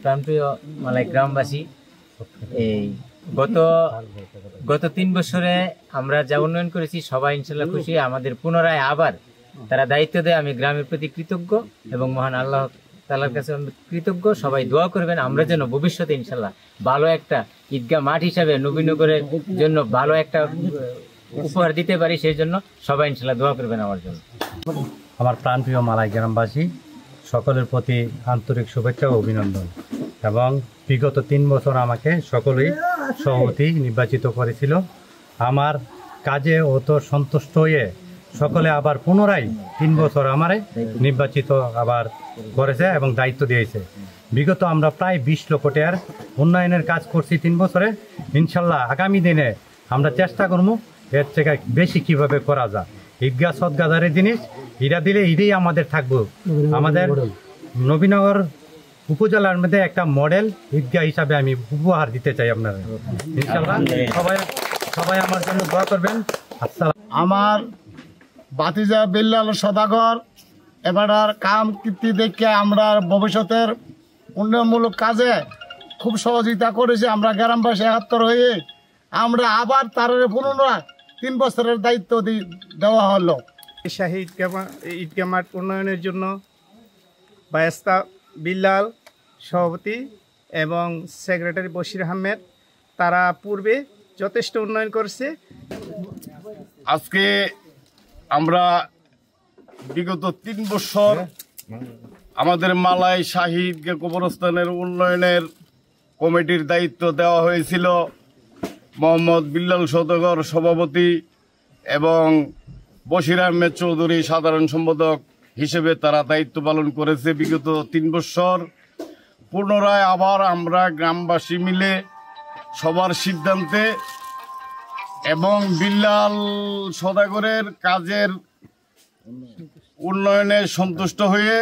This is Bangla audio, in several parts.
প্রাণপ্রিয় মালাই গ্রামবাসী, এই গত 3 বছরে আমরা যা উন্নয়ন করেছি সবাই ইনশাল্লাহ খুশি। আমাদের পুনরায় আবার তারা দায়িত্ব দেয়, আমি গ্রামের প্রতি কৃতজ্ঞ এবং মহান আল্লাহ তাআলার কাছে আমি কৃতজ্ঞ। সবাই দোয়া করবেন আমরা যেন ভবিষ্যতে ইনশাল্লাহ ভালো একটা ঈদগাহ মাঠ হিসাবে নবীনগরের জন্য ভালো একটা উপহার দিতে পারি, সেই জন্য সবাই ইনশাল্লাহ দোয়া করবেন আমার জন্য। আমার প্রাণপ্রিয় মালাই গ্রামবাসী সকলের প্রতি আন্তরিক শুভেচ্ছা ও অভিনন্দন। এবং বিগত 3 বছর আমাকে সকলেই সভাপতি নির্বাচিত করেছিল। আমার কাজে অত সন্তুষ্ট হয়ে সকলে আবার পুনরায় 3 বছর আমারে নির্বাচিত আবার করেছে এবং দায়িত্ব দিয়েছে। বিগত আমরা প্রায় 20 লক্ষ টাকার উন্নয়নের কাজ করছি 3 বছরে। ইনশাল্লাহ আগামী দিনে আমরা চেষ্টা করবো এর থেকে বেশি কিভাবে করা যায়। ঈদগাহ সদগাদারের জিনিস এরা দিলে এটাই আমাদের থাকবো। আমাদের নবীনগর উপজেলার মধ্যে একটা মডেল ঈদগাহ হিসাবে আমি উপহার দিতে চাই আপনারা। ইনশাল্লাহ সবাই আমার জন্য দোয়া করবেন। আসসালাম। আমার বাতিজা বিল্লাল সদাগর এবার কাম কীর্তি দেখে আমরা ভবিষ্যতের উন্নয়নমূলক কাজে খুব সহযোগিতা করেছি। আমরা গ্রামবাসী একাত্তর হয়ে আমরা আবার তার পুনরায় 3 বছরের দায়িত্ব দেওয়া হলো। শাহী ঈদগাহ মাঠ উন্নয়নের জন্য বায়েস্তা বিল্লাল সভাপতি এবং সেক্রেটারি বশির আহমেদ তারা পূর্বে যথেষ্ট উন্নয়ন করেছে। আজকে আমরা বিগত 3 বছর আমাদের মালাই শাহী ঈদগাহ কবরস্থানের উন্নয়নের কমিটির দায়িত্ব দেওয়া হয়েছিল মোহাম্মদ বিল্লাল সদাগর সভাপতি এবং বশির আহমেদ চৌধুরী সাধারণ সম্পাদক হিসেবে তারা দায়িত্ব পালন করেছে বিগত 3 বছর। পুনরায় আবার আমরা গ্রামবাসী মিলে সবার সিদ্ধান্তে এবং বিল্লাল সদাগরের কাজের উন্নয়নে সন্তুষ্ট হয়ে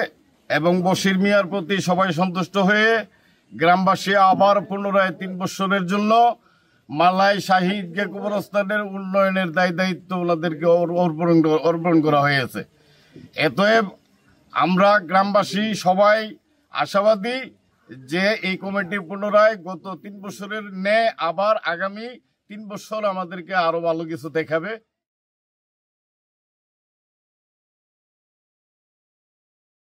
এবং বশির মিয়ার প্রতি সবাই সন্তুষ্ট হয়ে গ্রামবাসী আবার পুনরায় 3 বছরের জন্য মালাই শাহী ঈদগাহ কবরস্থানের উন্নয়নের দায়িত্ব ওনাদেরকে অর্পণ করা হয়েছে। এতএব আমরা গ্রামবাসী সবাই আশাবাদী যে এই কমিটি পুনরায় গত 3 বছরের ন্যায় আবার আগামী 3 বছর আমাদেরকে আরো ভালো কিছু দেখাবে।